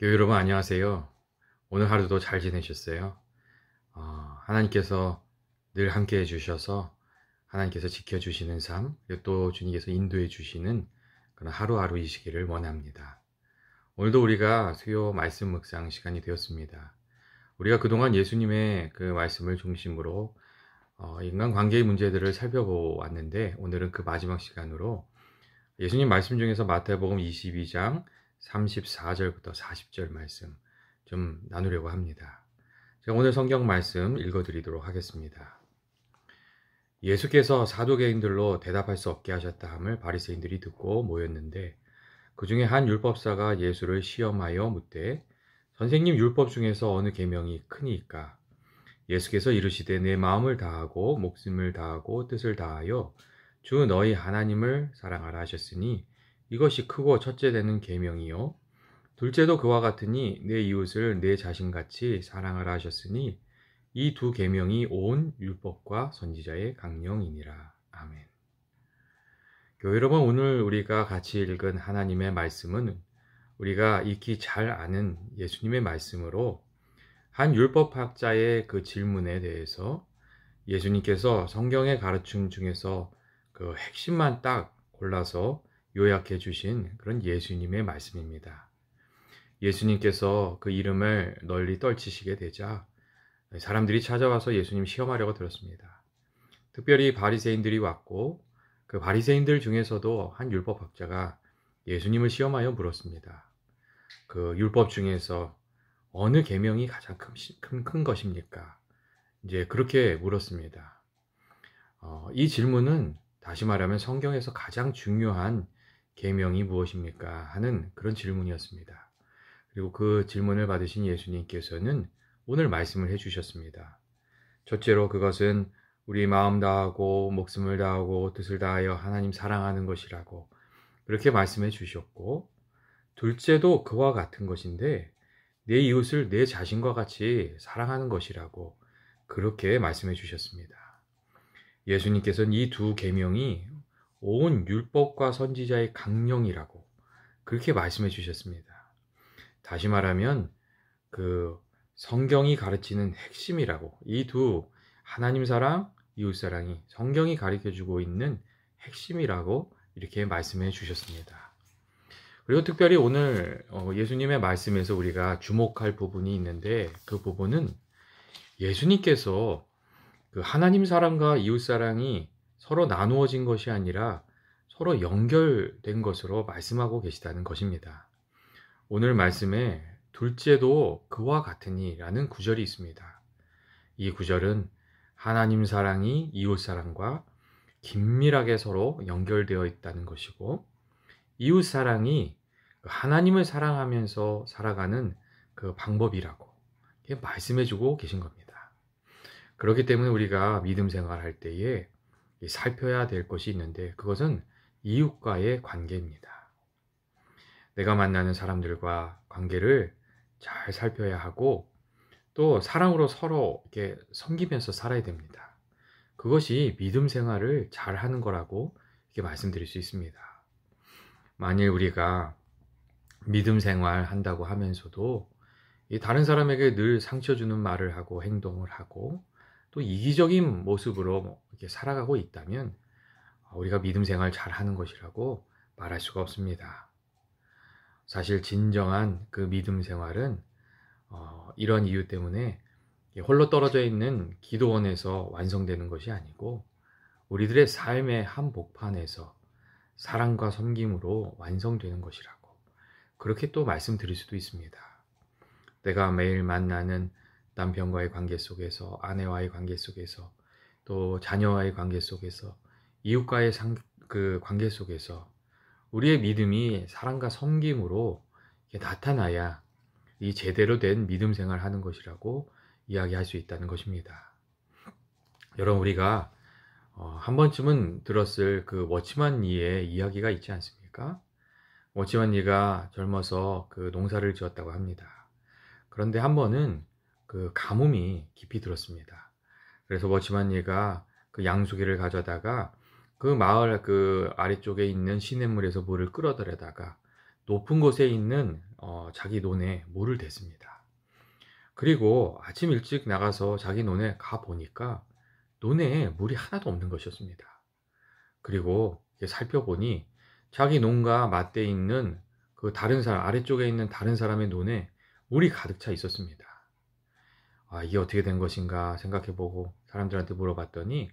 교회 여러분 안녕하세요. 오늘 하루도 잘 지내셨어요? 하나님께서 늘 함께 해주셔서 하나님께서 지켜주시는 삶, 그리고 또 주님께서 인도해 주시는 그런 하루하루이시기를 원합니다. 오늘도 우리가 수요 말씀 묵상 시간이 되었습니다. 우리가 그동안 예수님의 그 말씀을 중심으로 인간관계의 문제들을 살펴보았는데 오늘은 그 마지막 시간으로 예수님 말씀 중에서 마태복음 22장 34절부터 40절 말씀 좀 나누려고 합니다. 제가 오늘 성경 말씀 읽어드리도록 하겠습니다. 예수께서 사두개인들로 대답할 수 없게 하셨다 함을 바리새인들이 듣고 모였는데 그 중에 한 율법사가 예수를 시험하여 묻되 선생님, 율법 중에서 어느 계명이 크니까? 예수께서 이르시되 내 마음을 다하고 목숨을 다하고 뜻을 다하여 주 너희 하나님을 사랑하라 하셨으니 이것이 크고 첫째 되는 계명이요 둘째도 그와 같으니 내 이웃을 내 자신같이 사랑하라 하셨으니 이 두 계명이 온 율법과 선지자의 강령이니라. 아멘. 교회 여러분, 오늘 우리가 같이 읽은 하나님의 말씀은 우리가 익히 잘 아는 예수님의 말씀으로 한 율법학자의 그 질문에 대해서 예수님께서 성경의 가르침 중에서 그 핵심만 딱 골라서 요약해 주신 그런 예수님의 말씀입니다. 예수님께서 그 이름을 널리 떨치시게 되자 사람들이 찾아와서 예수님 시험하려고 들었습니다. 특별히 바리새인들이 왔고 그 바리새인들 중에서도 한 율법학자가 예수님을 시험하여 물었습니다. 그 율법 중에서 어느 계명이 가장 큰 것입니까? 이제 그렇게 물었습니다. 이 질문은 다시 말하면 성경에서 가장 중요한 계명이 무엇입니까? 하는 그런 질문이었습니다. 그리고 그 질문을 받으신 예수님께서는 오늘 말씀을 해주셨습니다. 첫째로 그것은 우리 마음 다하고 목숨을 다하고 뜻을 다하여 하나님 사랑하는 것이라고 그렇게 말씀해 주셨고, 둘째도 그와 같은 것인데 내 이웃을 내 자신과 같이 사랑하는 것이라고 그렇게 말씀해 주셨습니다. 예수님께서는 이 두 계명이 온 율법과 선지자의 강령이라고 그렇게 말씀해 주셨습니다. 다시 말하면 그 성경이 가르치는 핵심이라고, 이 두 하나님 사랑, 이웃 사랑이 성경이 가르쳐주고 있는 핵심이라고 이렇게 말씀해 주셨습니다. 그리고 특별히 오늘 예수님의 말씀에서 우리가 주목할 부분이 있는데 그 부분은 예수님께서 그 하나님 사랑과 이웃 사랑이 서로 나누어진 것이 아니라 서로 연결된 것으로 말씀하고 계시다는 것입니다. 오늘 말씀에 둘째도 그와 같으니 라는 구절이 있습니다. 이 구절은 하나님 사랑이 이웃 사랑과 긴밀하게 서로 연결되어 있다는 것이고, 이웃 사랑이 하나님을 사랑하면서 살아가는 그 방법이라고 말씀해 주고 계신 겁니다. 그렇기 때문에 우리가 믿음 생활할 때에 살펴야 될 것이 있는데 그것은 이웃과의 관계입니다. 내가 만나는 사람들과 관계를 잘 살펴야 하고 또 사랑으로 서로 이렇게 섬기면서 살아야 됩니다. 그것이 믿음 생활을 잘 하는 거라고 이렇게 말씀드릴 수 있습니다. 만일 우리가 믿음 생활 한다고 하면서도 다른 사람에게 늘 상처 주는 말을 하고 행동을 하고 또 이기적인 모습으로 이렇게 살아가고 있다면 우리가 믿음 생활 잘 하는 것이라고 말할 수가 없습니다. 사실 진정한 그 믿음 생활은 이런 이유 때문에 홀로 떨어져 있는 기도원에서 완성되는 것이 아니고 우리들의 삶의 한복판에서 사랑과 섬김으로 완성되는 것이라고 그렇게 또 말씀드릴 수도 있습니다. 내가 매일 만나는 남편과의 관계 속에서, 아내와의 관계 속에서, 또 자녀와의 관계 속에서, 이웃과의 그 관계 속에서 우리의 믿음이 사랑과 섬김으로 나타나야 이 제대로 된 믿음 생활을 하는 것이라고 이야기할 수 있다는 것입니다. 여러분, 우리가 한 번쯤은 들었을 그 워치만 리의 이야기가 있지 않습니까? 워치만 리가 젊어서 그 농사를 지었다고 합니다. 그런데 한 번은 그 가뭄이 깊이 들었습니다. 그래서 워치만 리가 그 양수기를 가져다가 그 마을 그 아래쪽에 있는 시냇물에서 물을 끌어들여다가 높은 곳에 있는 자기 논에 물을 댔습니다. 그리고 아침 일찍 나가서 자기 논에 가 보니까 논에 물이 하나도 없는 것이었습니다. 그리고 살펴보니 자기 논과 맞대 있는 그 다른 사람, 아래쪽에 있는 다른 사람의 논에 물이 가득 차 있었습니다. 이게 어떻게 된 것인가 생각해보고 사람들한테 물어봤더니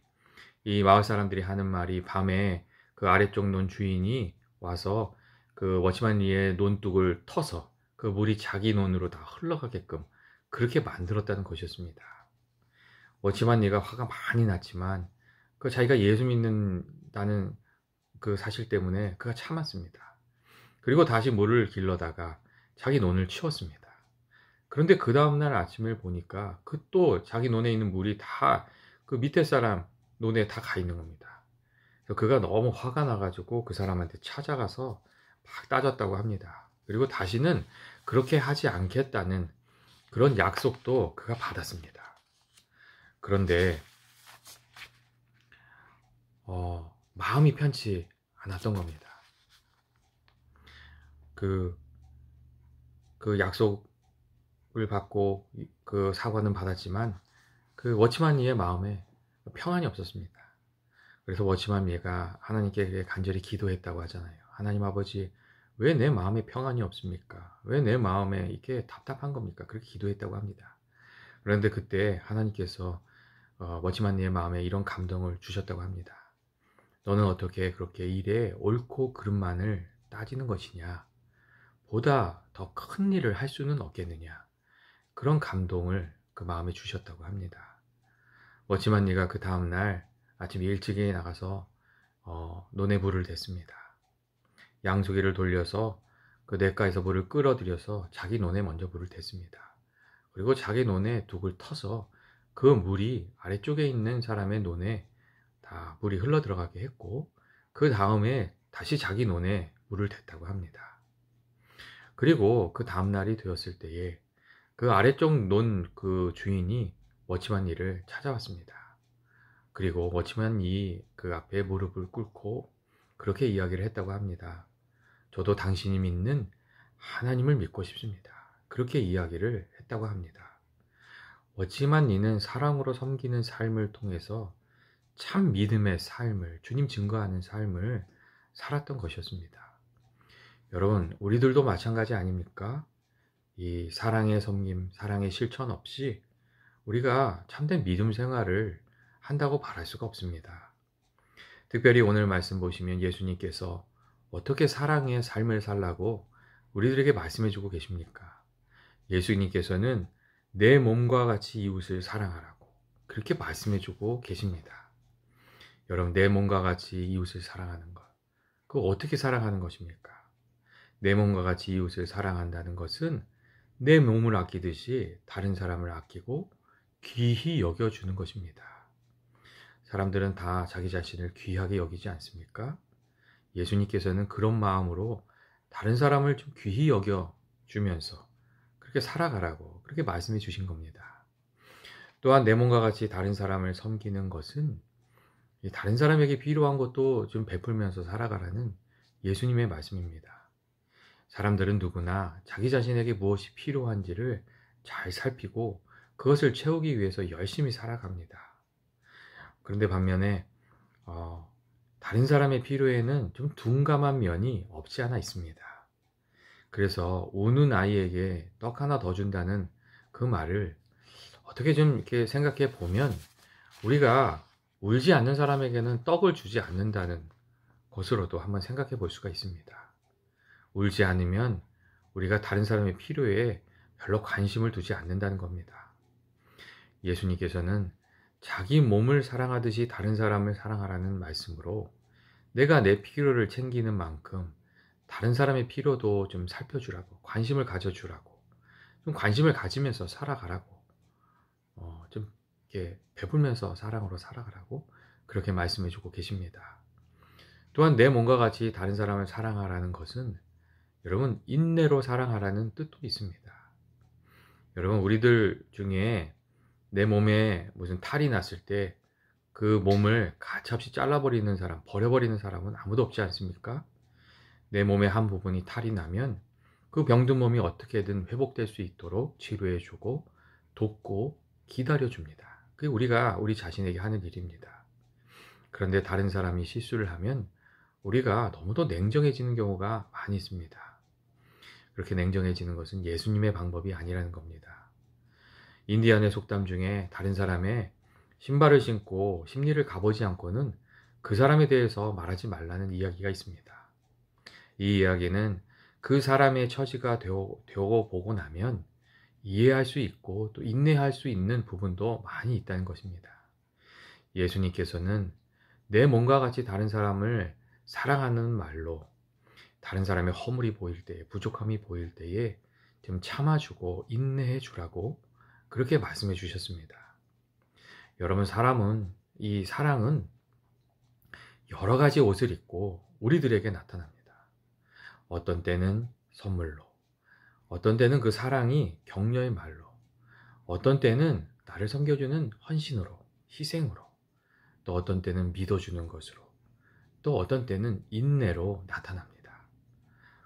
이 마을 사람들이 하는 말이 밤에 그 아래쪽 논 주인이 와서 그 워치만 리의 논둑을 터서 그 물이 자기 논으로 다 흘러가게끔 그렇게 만들었다는 것이었습니다. 워치만 리가 화가 많이 났지만 그 자기가 예수 믿는다는 그 사실 때문에 그가 참았습니다. 그리고 다시 물을 길러다가 자기 논을 치웠습니다. 그런데 그 다음날 아침을 보니까 그 또 자기 논에 있는 물이 다 그 밑에 사람 논에 다 가 있는 겁니다. 그래서 그가 너무 화가 나가지고 그 사람한테 찾아가서 막 따졌다고 합니다. 그리고 다시는 그렇게 하지 않겠다는 그런 약속도 그가 받았습니다. 그런데 마음이 편치 않았던 겁니다. 그 약속을 받고 그 사과는 받았지만 그 워치만 리의 마음에 평안이 없었습니다. 그래서 워치만 리가 하나님께 간절히 기도했다고 하잖아요. 하나님 아버지, 왜 내 마음에 평안이 없습니까? 왜 내 마음에 이게 답답한 겁니까? 그렇게 기도했다고 합니다. 그런데 그때 하나님께서 워치만 리의 마음에 이런 감동을 주셨다고 합니다. 너는 어떻게 그렇게 일에 옳고 그름만을 따지는 것이냐? 보다 더 큰 일을 할 수는 없겠느냐? 그런 감동을 그 마음에 주셨다고 합니다. 워치만 리가 그 다음날 아침 일찍이 나가서 논에 물을 댔습니다. 양조기를 돌려서 그 냇가에서 물을 끌어들여서 자기 논에 먼저 물을 댔습니다. 그리고 자기 논에 둑을 터서 그 물이 아래쪽에 있는 사람의 논에 다 물이 흘러 들어가게 했고 그 다음에 다시 자기 논에 물을 댔다고 합니다. 그리고 그 다음날이 되었을 때에 그 아래쪽 논 그 주인이 워치만 리를 찾아왔습니다. 그리고 워치만 리 그 앞에 무릎을 꿇고 그렇게 이야기를 했다고 합니다. 저도 당신이 믿는 하나님을 믿고 싶습니다. 그렇게 이야기를 했다고 합니다. 워치만 리는 사랑으로 섬기는 삶을 통해서 참 믿음의 삶을, 주님 증거하는 삶을 살았던 것이었습니다. 여러분, 우리들도 마찬가지 아닙니까? 이 사랑의 섬김, 사랑의 실천 없이 우리가 참된 믿음 생활을 한다고 바랄 수가 없습니다. 특별히 오늘 말씀 보시면 예수님께서 어떻게 사랑의 삶을 살라고 우리들에게 말씀해 주고 계십니까? 예수님께서는 내 몸과 같이 이웃을 사랑하라고 그렇게 말씀해 주고 계십니다. 여러분, 내 몸과 같이 이웃을 사랑하는 것, 그거 어떻게 사랑하는 것입니까? 내 몸과 같이 이웃을 사랑한다는 것은 내 몸을 아끼듯이 다른 사람을 아끼고 귀히 여겨주는 것입니다. 사람들은 다 자기 자신을 귀하게 여기지 않습니까? 예수님께서는 그런 마음으로 다른 사람을 좀 귀히 여겨주면서 그렇게 살아가라고 그렇게 말씀해 주신 겁니다. 또한 내 몸과 같이 다른 사람을 섬기는 것은 다른 사람에게 필요한 것도 좀 베풀면서 살아가라는 예수님의 말씀입니다. 사람들은 누구나 자기 자신에게 무엇이 필요한지를 잘 살피고 그것을 채우기 위해서 열심히 살아갑니다. 그런데 반면에 다른 사람의 필요에는 좀 둔감한 면이 없지 않아 있습니다. 그래서 우는 아이에게 떡 하나 더 준다는 그 말을 어떻게 좀 이렇게 생각해 보면 우리가 울지 않는 사람에게는 떡을 주지 않는다는 것으로도 한번 생각해 볼 수가 있습니다. 울지 않으면 우리가 다른 사람의 필요에 별로 관심을 두지 않는다는 겁니다. 예수님께서는 자기 몸을 사랑하듯이 다른 사람을 사랑하라는 말씀으로 내가 내 필요를 챙기는 만큼 다른 사람의 필요도 좀 살펴주라고, 관심을 가져주라고, 좀 관심을 가지면서 살아가라고, 좀 이렇게 베풀면서 사랑으로 살아가라고 그렇게 말씀해주고 계십니다. 또한 내 몸과 같이 다른 사람을 사랑하라는 것은 여러분 인내로 사랑하라는 뜻도 있습니다. 여러분, 우리들 중에 내 몸에 무슨 탈이 났을 때 그 몸을 가차없이 잘라버리는 사람, 버려버리는 사람은 아무도 없지 않습니까? 내 몸의 한 부분이 탈이 나면 그 병든 몸이 어떻게든 회복될 수 있도록 치료해주고 돕고 기다려줍니다. 그게 우리가 우리 자신에게 하는 일입니다. 그런데 다른 사람이 실수를 하면 우리가 너무도 냉정해지는 경우가 많이 있습니다. 그렇게 냉정해지는 것은 예수님의 방법이 아니라는 겁니다. 인디안의 속담 중에 다른 사람의 신발을 신고 심리를 가보지 않고는 그 사람에 대해서 말하지 말라는 이야기가 있습니다. 이 이야기는 그 사람의 처지가 되어 보고 나면 이해할 수 있고 또 인내할 수 있는 부분도 많이 있다는 것입니다. 예수님께서는 내 몸과 같이 다른 사람을 사랑하는 말로 다른 사람의 허물이 보일 때에, 부족함이 보일 때에 좀 참아주고 인내해 주라고 그렇게 말씀해 주셨습니다. 여러분, 이 사랑은 여러 가지 옷을 입고 우리들에게 나타납니다. 어떤 때는 선물로, 어떤 때는 그 사랑이 격려의 말로, 어떤 때는 나를 섬겨주는 헌신으로, 희생으로, 또 어떤 때는 믿어주는 것으로, 또 어떤 때는 인내로 나타납니다.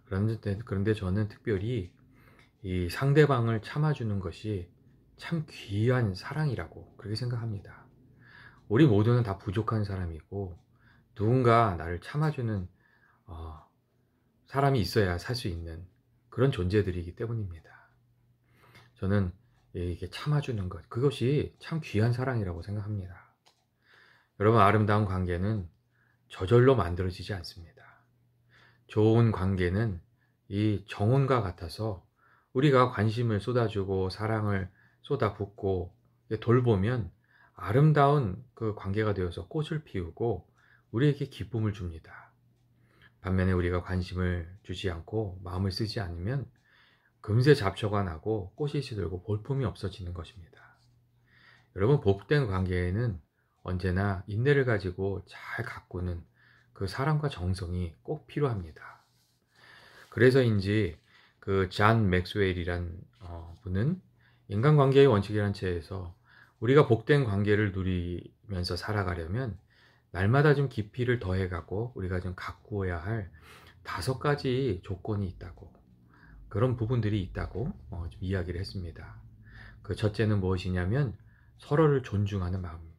그런데 저는 특별히 이 상대방을 참아주는 것이 참 귀한 사랑이라고 그렇게 생각합니다. 우리 모두는 다 부족한 사람이고 누군가 나를 참아주는 사람이 있어야 살 수 있는 그런 존재들이기 때문입니다. 저는 이게 참아주는 것, 그것이 참 귀한 사랑이라고 생각합니다. 여러분, 아름다운 관계는 저절로 만들어지지 않습니다. 좋은 관계는 이 정원과 같아서 우리가 관심을 쏟아주고 사랑을 쏟아붓고 돌보면 아름다운 그 관계가 되어서 꽃을 피우고 우리에게 기쁨을 줍니다. 반면에 우리가 관심을 주지 않고 마음을 쓰지 않으면 금세 잡초가 나고 꽃이 시들고 볼품이 없어지는 것입니다. 여러분, 복된 관계에는 언제나 인내를 가지고 잘 가꾸는 그 사랑과 정성이 꼭 필요합니다. 그래서인지 그 잔 맥스웰이란 분은 인간관계의 원칙이라는 책에서 우리가 복된 관계를 누리면서 살아가려면 날마다 좀 깊이를 더해가고 우리가 좀 가꾸어야 할 5가지 조건이 있다고, 그런 부분들이 있다고 좀 이야기를 했습니다. 그 첫째는 무엇이냐면 서로를 존중하는 마음입니다.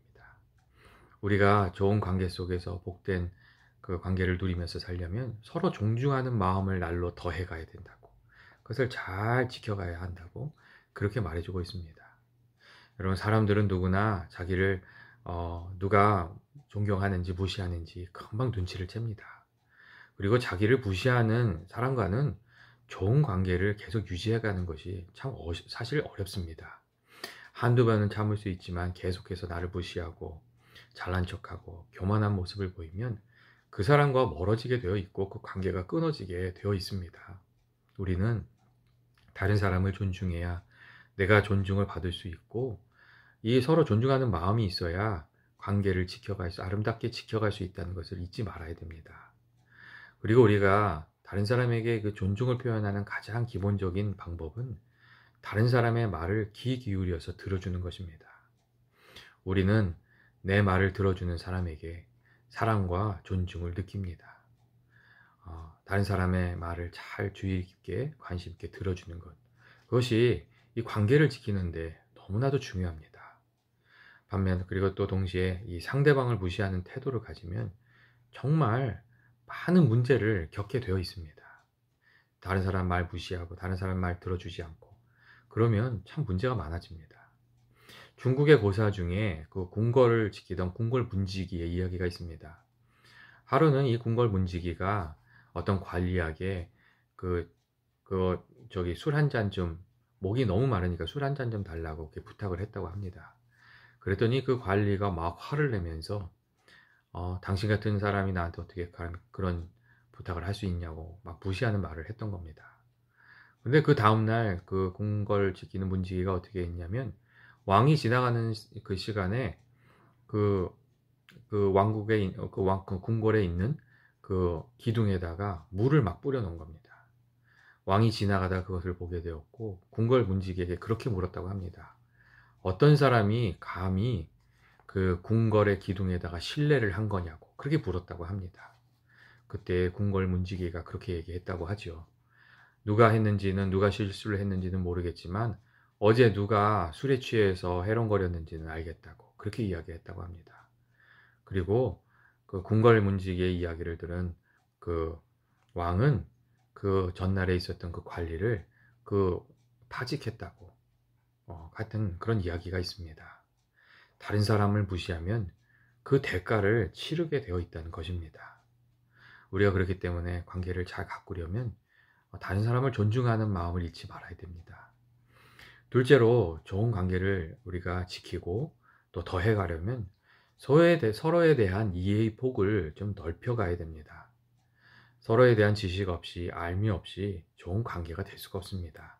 우리가 좋은 관계 속에서 복된 그 관계를 누리면서 살려면 서로 존중하는 마음을 날로 더해가야 된다고, 그것을 잘 지켜가야 한다고 그렇게 말해주고 있습니다. 여러분, 사람들은 누구나 자기를 누가 존경하는지 무시하는지 금방 눈치를 챕니다. 그리고 자기를 무시하는 사람과는 좋은 관계를 계속 유지해가는 것이 참 사실 어렵습니다. 한두 번은 참을 수 있지만 계속해서 나를 무시하고 잘난 척하고 교만한 모습을 보이면 그 사람과 멀어지게 되어 있고 그 관계가 끊어지게 되어 있습니다. 우리는 다른 사람을 존중해야 내가 존중을 받을 수 있고, 이 서로 존중하는 마음이 있어야 관계를 아름답게 지켜갈 수 있다는 것을 잊지 말아야 됩니다. 그리고 우리가 다른 사람에게 그 존중을 표현하는 가장 기본적인 방법은 다른 사람의 말을 귀 기울여서 들어주는 것입니다. 우리는 내 말을 들어주는 사람에게 사랑과 존중을 느낍니다. 다른 사람의 말을 잘 주의 깊게 관심 있게 들어주는 것, 그것이 이 관계를 지키는데 너무나도 중요합니다. 반면 그리고 또 동시에 이 상대방을 무시하는 태도를 가지면 정말 많은 문제를 겪게 되어 있습니다. 다른 사람 말 무시하고 다른 사람 말 들어주지 않고 그러면 참 문제가 많아집니다. 중국의 고사 중에 그 궁궐을 지키던 궁궐 문지기의 이야기가 있습니다. 하루는 이 궁궐 문지기가 어떤 관리에게 술 한 잔 좀, 목이 너무 마르니까 술 한 잔 좀 달라고 이렇게 부탁을 했다고 합니다. 그랬더니 그 관리가 막 화를 내면서 당신 같은 사람이 나한테 어떻게 그런 부탁을 할 수 있냐고 막 무시하는 말을 했던 겁니다. 근데 그 다음날 그 궁궐 지키는 문지기가 어떻게 했냐면 왕이 지나가는 그 시간에 그 왕국의 그 궁궐에 있는 그 기둥에다가 물을 막 뿌려 놓은 겁니다. 왕이 지나가다 그것을 보게 되었고 궁궐 문지기에게 그렇게 물었다고 합니다. 어떤 사람이 감히 그 궁궐의 기둥에다가 실례를 한 거냐고 그렇게 물었다고 합니다. 그때 궁궐문지기가 그렇게 얘기했다고 하죠. 누가 실수를 했는지는 모르겠지만 어제 누가 술에 취해서 해롱거렸는지는 알겠다고 그렇게 이야기했다고 합니다. 그리고 그 궁궐문지기의 이야기를 들은 그 왕은 그 전날에 있었던 그 관리를 그 파직했다고 같은 그런 이야기가 있습니다. 다른 사람을 무시하면 그 대가를 치르게 되어 있다는 것입니다. 우리가 그렇기 때문에 관계를 잘 가꾸려면 다른 사람을 존중하는 마음을 잃지 말아야 됩니다. 둘째로 좋은 관계를 우리가 지키고 또 더해가려면 서로에 대한 이해의 폭을 좀 넓혀가야 됩니다. 서로에 대한 지식 없이 알미 없이 좋은 관계가 될 수가 없습니다.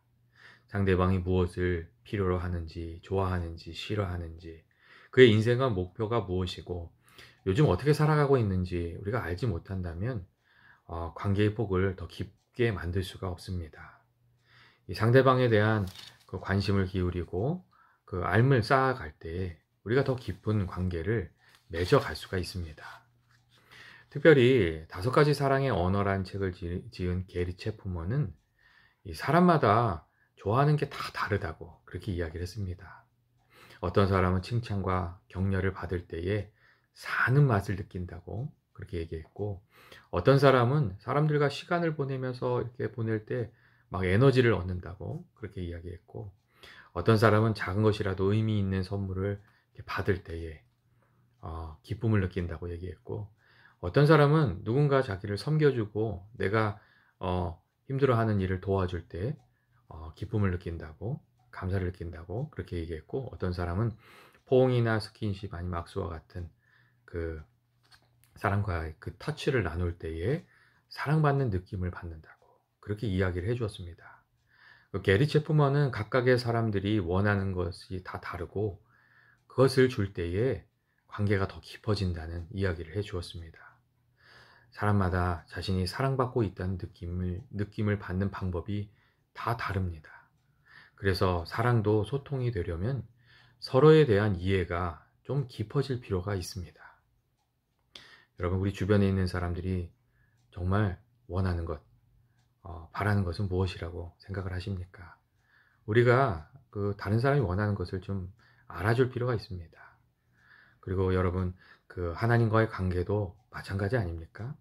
상대방이 무엇을 필요로 하는지, 좋아하는지, 싫어하는지, 그의 인생과 목표가 무엇이고, 요즘 어떻게 살아가고 있는지 우리가 알지 못한다면 관계의 폭을 더 깊게 만들 수가 없습니다. 이 상대방에 대한 그 관심을 기울이고 그 알을 쌓아갈 때 우리가 더 깊은 관계를 맺어갈 수가 있습니다. 특별히 5가지 사랑의 언어라는 책을 지은 게리 체프먼은 이 사람마다 좋아하는 게 다 다르다고 그렇게 이야기를 했습니다. 어떤 사람은 칭찬과 격려를 받을 때에 사는 맛을 느낀다고 그렇게 얘기했고, 어떤 사람은 사람들과 시간을 보내면서 이렇게 보낼 때 막 에너지를 얻는다고 그렇게 이야기했고, 어떤 사람은 작은 것이라도 의미 있는 선물을 받을 때에 기쁨을 느낀다고 얘기했고, 어떤 사람은 누군가 자기를 섬겨주고 내가 힘들어하는 일을 도와줄 때 기쁨을 느낀다고, 감사를 느낀다고 그렇게 얘기했고, 어떤 사람은 포옹이나 스킨십 아니면 악수와 같은 그 사람과의 그 터치를 나눌 때에 사랑받는 느낌을 받는다고 그렇게 이야기를 해주었습니다. 게리 체프먼은 각각의 사람들이 원하는 것이 다 다르고 그것을 줄 때에 관계가 더 깊어진다는 이야기를 해주었습니다. 사람마다 자신이 사랑받고 있다는 느낌을 받는 방법이 다 다릅니다. 그래서 사랑도 소통이 되려면 서로에 대한 이해가 좀 깊어질 필요가 있습니다. 여러분, 우리 주변에 있는 사람들이 정말 원하는 것, 바라는 것은 무엇이라고 생각을 하십니까? 우리가 그 다른 사람이 원하는 것을 좀 알아줄 필요가 있습니다. 그리고 여러분, 그 하나님과의 관계도 마찬가지 아닙니까?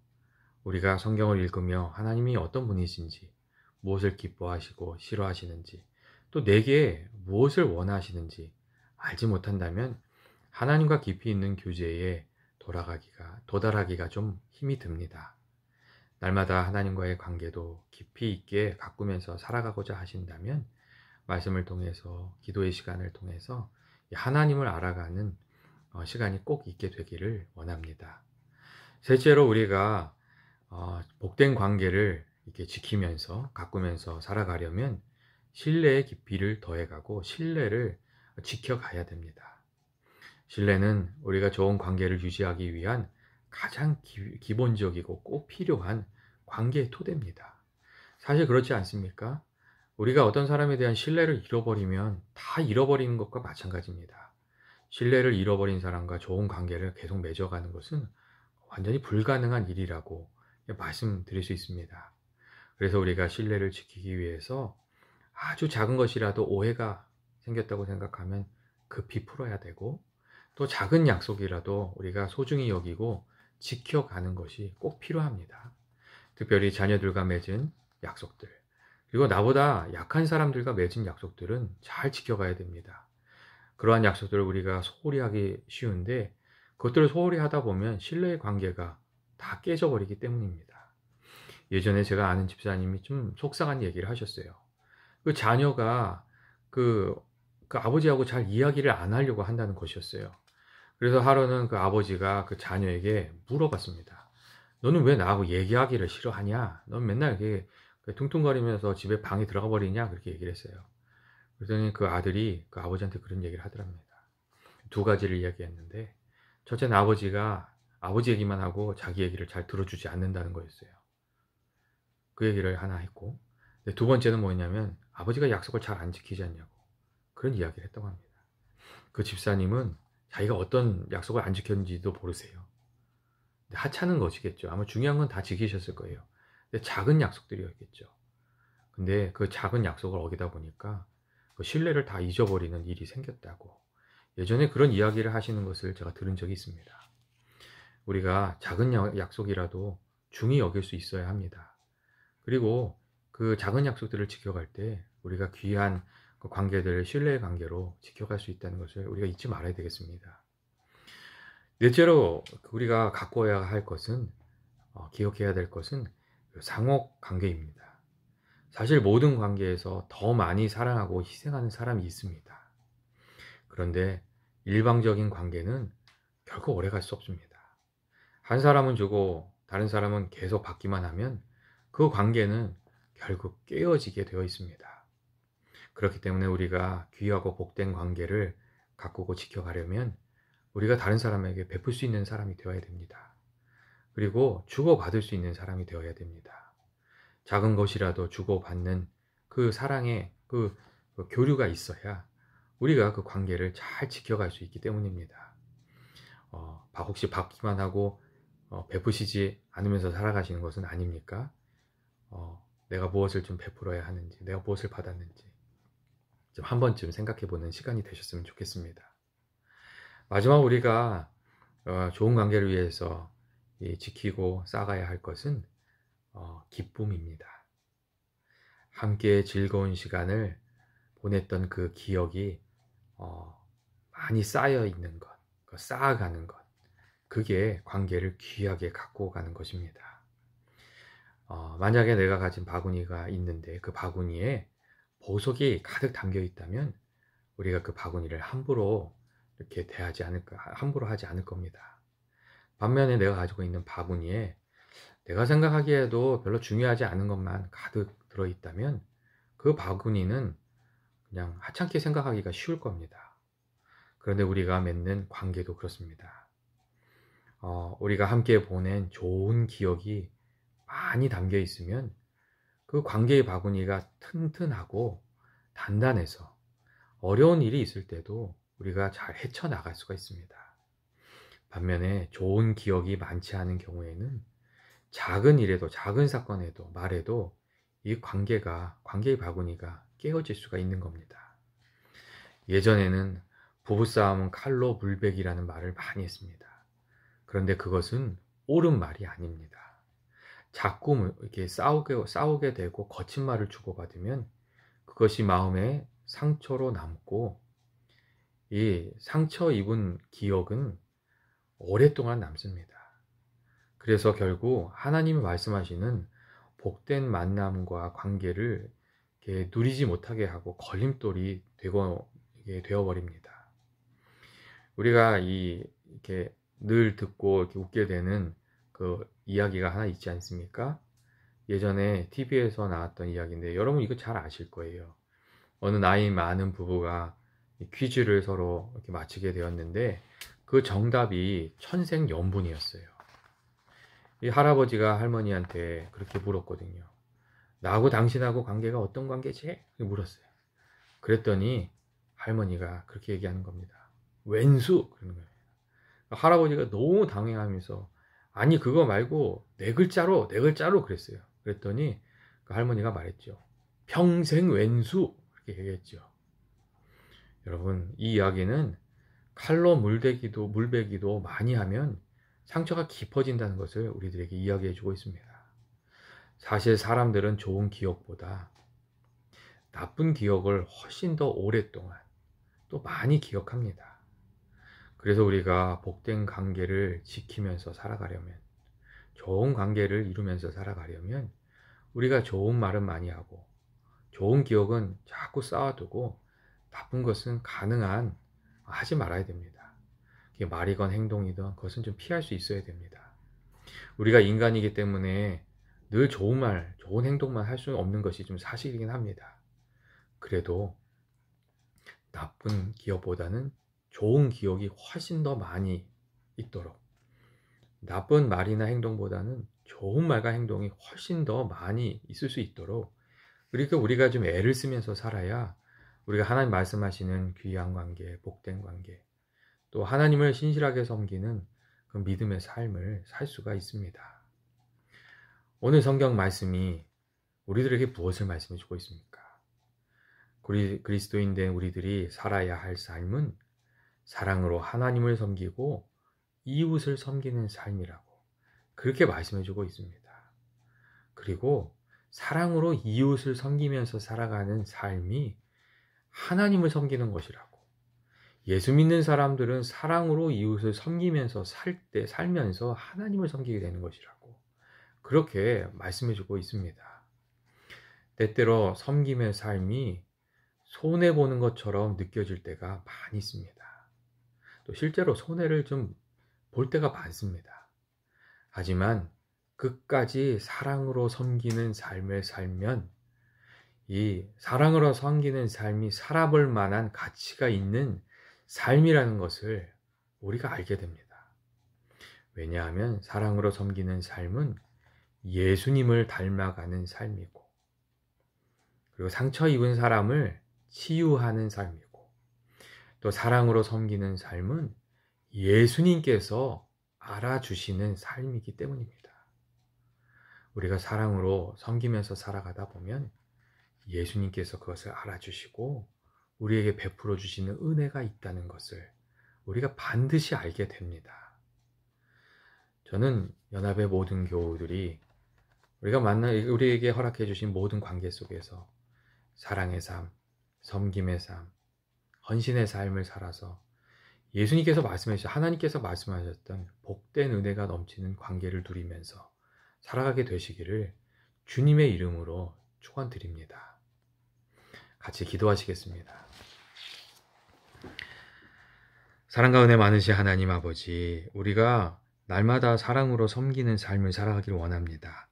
우리가 성경을 읽으며 하나님이 어떤 분이신지, 무엇을 기뻐하시고 싫어하시는지, 또 내게 무엇을 원하시는지 알지 못한다면 하나님과 깊이 있는 교제에 도달하기가 좀 힘이 듭니다. 날마다 하나님과의 관계도 깊이 있게 가꾸면서 살아가고자 하신다면 말씀을 통해서, 기도의 시간을 통해서 하나님을 알아가는 시간이 꼭 있게 되기를 원합니다. 셋째로 우리가 복된 관계를 이렇게 지키면서 가꾸면서 살아가려면 신뢰의 깊이를 더해가고 신뢰를 지켜가야 됩니다. 신뢰는 우리가 좋은 관계를 유지하기 위한 가장 기본적이고 꼭 필요한 관계의 토대입니다. 사실 그렇지 않습니까? 우리가 어떤 사람에 대한 신뢰를 잃어버리면 다 잃어버리는 것과 마찬가지입니다. 신뢰를 잃어버린 사람과 좋은 관계를 계속 맺어가는 것은 완전히 불가능한 일이라고 말씀드릴 수 있습니다. 그래서 우리가 신뢰를 지키기 위해서 아주 작은 것이라도 오해가 생겼다고 생각하면 급히 풀어야 되고, 또 작은 약속이라도 우리가 소중히 여기고 지켜가는 것이 꼭 필요합니다. 특별히 자녀들과 맺은 약속들, 그리고 나보다 약한 사람들과 맺은 약속들은 잘 지켜가야 됩니다. 그러한 약속들을 우리가 소홀히 하기 쉬운데 그것들을 소홀히 하다 보면 신뢰의 관계가 다 깨져버리기 때문입니다. 예전에 제가 아는 집사님이 좀 속상한 얘기를 하셨어요. 그 자녀가 그 아버지하고 잘 이야기를 안 하려고 한다는 것이었어요. 그래서 하루는 그 아버지가 그 자녀에게 물어봤습니다. 너는 왜 나하고 얘기하기를 싫어하냐? 넌 맨날 이렇게 퉁퉁거리면서 집에 방에 들어가 버리냐? 그렇게 얘기를 했어요. 그랬더니 그 아들이 그 아버지한테 그런 얘기를 하더랍니다. 2가지를 이야기했는데, 첫째는 아버지가 아버지 얘기만 하고 자기 얘기를 잘 들어주지 않는다는 거였어요. 그 얘기를 하나 했고, 두 번째는 뭐냐면 아버지가 약속을 잘 안 지키지 않냐고 그런 이야기를 했다고 합니다. 그 집사님은 자기가 어떤 약속을 안 지켰는지도 모르세요. 하찮은 것이겠죠. 아마 중요한 건 다 지키셨을 거예요. 근데 작은 약속들이었겠죠. 근데 그 작은 약속을 어기다 보니까 그 신뢰를 다 잊어버리는 일이 생겼다고. 예전에 그런 이야기를 하시는 것을 제가 들은 적이 있습니다. 우리가 작은 약속이라도 중히 여길 수 있어야 합니다. 그리고 그 작은 약속들을 지켜갈 때 우리가 귀한 그 관계들을 신뢰의 관계로 지켜갈 수 있다는 것을 우리가 잊지 말아야 되겠습니다. 넷째로 우리가 가꿔야 할 것은, 기억해야 될 것은 상호 관계입니다. 사실 모든 관계에서 더 많이 사랑하고 희생하는 사람이 있습니다. 그런데 일방적인 관계는 결코 오래 갈 수 없습니다. 한 사람은 주고 다른 사람은 계속 받기만 하면 그 관계는 결국 깨어지게 되어 있습니다. 그렇기 때문에 우리가 귀하고 복된 관계를 가꾸고 지켜가려면 우리가 다른 사람에게 베풀 수 있는 사람이 되어야 됩니다. 그리고 주고받을 수 있는 사람이 되어야 됩니다. 작은 것이라도 주고받는 그 사랑의 그 교류가 있어야 우리가 그 관계를 잘 지켜갈 수 있기 때문입니다. 혹시 받기만 하고 베푸시지 않으면서 살아가시는 것은 아닙니까? 내가 무엇을 좀 베풀어야 하는지, 내가 무엇을 받았는지 좀 한 번쯤 생각해 보는 시간이 되셨으면 좋겠습니다. 마지막 우리가 좋은 관계를 위해서 지키고 쌓아가야 할 것은 기쁨입니다. 함께 즐거운 시간을 보냈던 그 기억이 많이 쌓여 있는 것, 쌓아가는 것, 그게 관계를 귀하게 갖고 가는 것입니다. 만약에 내가 가진 바구니가 있는데 그 바구니에 보석이 가득 담겨 있다면 우리가 그 바구니를 함부로 이렇게 함부로 하지 않을 겁니다. 반면에 내가 가지고 있는 바구니에 내가 생각하기에도 별로 중요하지 않은 것만 가득 들어있다면 그 바구니는 그냥 하찮게 생각하기가 쉬울 겁니다. 그런데 우리가 맺는 관계도 그렇습니다. 우리가 함께 보낸 좋은 기억이 많이 담겨 있으면 그 관계의 바구니가 튼튼하고 단단해서 어려운 일이 있을 때도 우리가 잘 헤쳐나갈 수가 있습니다. 반면에 좋은 기억이 많지 않은 경우에는 작은 일에도, 작은 사건에도, 말에도 이 관계의 바구니가 깨어질 수가 있는 겁니다. 예전에는 부부싸움은 칼로 물베기라는 말을 많이 했습니다. 그런데 그것은 옳은 말이 아닙니다. 자꾸 이렇게 싸우게 되고 거친 말을 주고받으면 그것이 마음에 상처로 남고 이 상처 입은 기억은 오랫동안 남습니다. 그래서 결국 하나님이 말씀하시는 복된 만남과 관계를 이렇게 누리지 못하게 하고 걸림돌이 되어버립니다. 우리가 이렇게 늘 듣고 이렇게 웃게 되는 그 이야기가 하나 있지 않습니까? 예전에 TV에서 나왔던 이야기인데 여러분 이거 잘 아실 거예요. 어느 나이 많은 부부가 퀴즈를 서로 이렇게 맞히게 되었는데 그 정답이 천생연분이었어요. 이 할아버지가 할머니한테 그렇게 물었거든요. 나하고 당신하고 관계가 어떤 관계지? 물었어요. 그랬더니 할머니가 그렇게 얘기하는 겁니다. 왼수! 그러는 거예요. 할아버지가 너무 당황하면서 아니 그거 말고 네 글자로 그랬어요. 그랬더니 그 할머니가 말했죠. 평생 왼수! 그렇게 얘기했죠. 여러분 이 이야기는 칼로 물베기도 많이 하면 상처가 깊어진다는 것을 우리들에게 이야기해 주고 있습니다. 사실 사람들은 좋은 기억보다 나쁜 기억을 훨씬 더 오랫동안 또 많이 기억합니다. 그래서 우리가 복된 관계를 지키면서 살아가려면, 좋은 관계를 이루면서 살아가려면 우리가 좋은 말은 많이 하고 좋은 기억은 자꾸 쌓아두고 나쁜 것은 가능한 하지 말아야 됩니다. 그게 말이건 행동이든 그것은 좀 피할 수 있어야 됩니다. 우리가 인간이기 때문에 늘 좋은 말, 좋은 행동만 할 수는 없는 것이 좀 사실이긴 합니다. 그래도 나쁜 기억보다는 좋은 기억이 훨씬 더 많이 있도록, 나쁜 말이나 행동보다는 좋은 말과 행동이 훨씬 더 많이 있을 수 있도록, 그러니까 우리가 좀 애를 쓰면서 살아야 우리가 하나님 말씀하시는 귀한 관계, 복된 관계, 또 하나님을 신실하게 섬기는 그 믿음의 삶을 살 수가 있습니다. 오늘 성경 말씀이 우리들에게 무엇을 말씀해 주고 있습니까? 그리스도인 된 우리들이 살아야 할 삶은 사랑으로 하나님을 섬기고 이웃을 섬기는 삶이라고 그렇게 말씀해 주고 있습니다. 그리고 사랑으로 이웃을 섬기면서 살아가는 삶이 하나님을 섬기는 것이라고. 예수 믿는 사람들은 사랑으로 이웃을 섬기면서 살면서 하나님을 섬기게 되는 것이라고. 그렇게 말씀해 주고 있습니다. 때때로 섬김의 삶이 손해보는 것처럼 느껴질 때가 많이 있습니다. 또 실제로 손해를 좀 볼 때가 많습니다. 하지만 끝까지 사랑으로 섬기는 삶을 살면 이 사랑으로 섬기는 삶이 살아볼 만한 가치가 있는 삶이라는 것을 우리가 알게 됩니다. 왜냐하면 사랑으로 섬기는 삶은 예수님을 닮아가는 삶이고, 그리고 상처 입은 사람을 치유하는 삶이고, 또 사랑으로 섬기는 삶은 예수님께서 알아주시는 삶이기 때문입니다. 우리가 사랑으로 섬기면서 살아가다 보면 예수님께서 그것을 알아주시고 우리에게 베풀어 주시는 은혜가 있다는 것을 우리가 반드시 알게 됩니다. 저는 연합의 모든 교우들이 우리에게 허락해 주신 모든 관계 속에서 사랑의 삶, 섬김의 삶, 헌신의 삶을 살아서 하나님께서 말씀하셨던 복된 은혜가 넘치는 관계를 누리면서 살아가게 되시기를 주님의 이름으로 축원드립니다. 같이 기도하시겠습니다. 사랑과 은혜 많으신 하나님 아버지, 우리가 날마다 사랑으로 섬기는 삶을 살아가길 원합니다.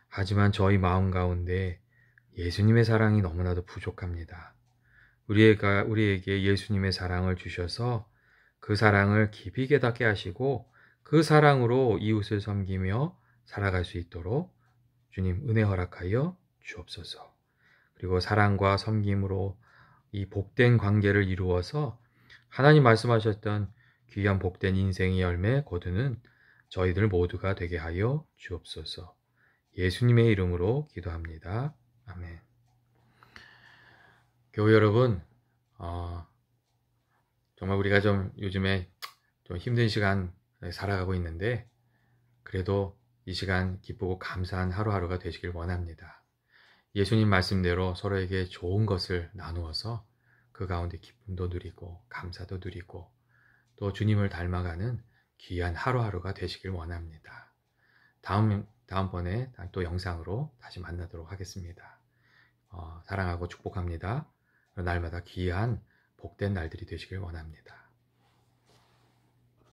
하지만 저희 마음 가운데 예수님의 사랑이 너무나도 부족합니다. 우리에게 예수님의 사랑을 주셔서 그 사랑을 깊이 깨닫게 하시고 그 사랑으로 이웃을 섬기며 살아갈 수 있도록 주님 은혜 허락하여 주옵소서. 그리고 사랑과 섬김으로 이 복된 관계를 이루어서 하나님 말씀하셨던 귀한 복된 인생의 열매 거두는 저희들 모두가 되게 하여 주옵소서. 예수님의 이름으로 기도합니다. 아멘. 교회 여러분, 정말 우리가 요즘에 좀 힘든 시간 살아가고 있는데 그래도 이 시간 기쁘고 감사한 하루하루가 되시길 원합니다. 예수님 말씀대로 서로에게 좋은 것을 나누어서 그 가운데 기쁨도 누리고 감사도 누리고 또 주님을 닮아가는 귀한 하루하루가 되시길 원합니다. 다음번에 또 영상으로 다시 만나도록 하겠습니다. 사랑하고 축복합니다. 날마다 귀한 복된 날들이 되시길 원합니다.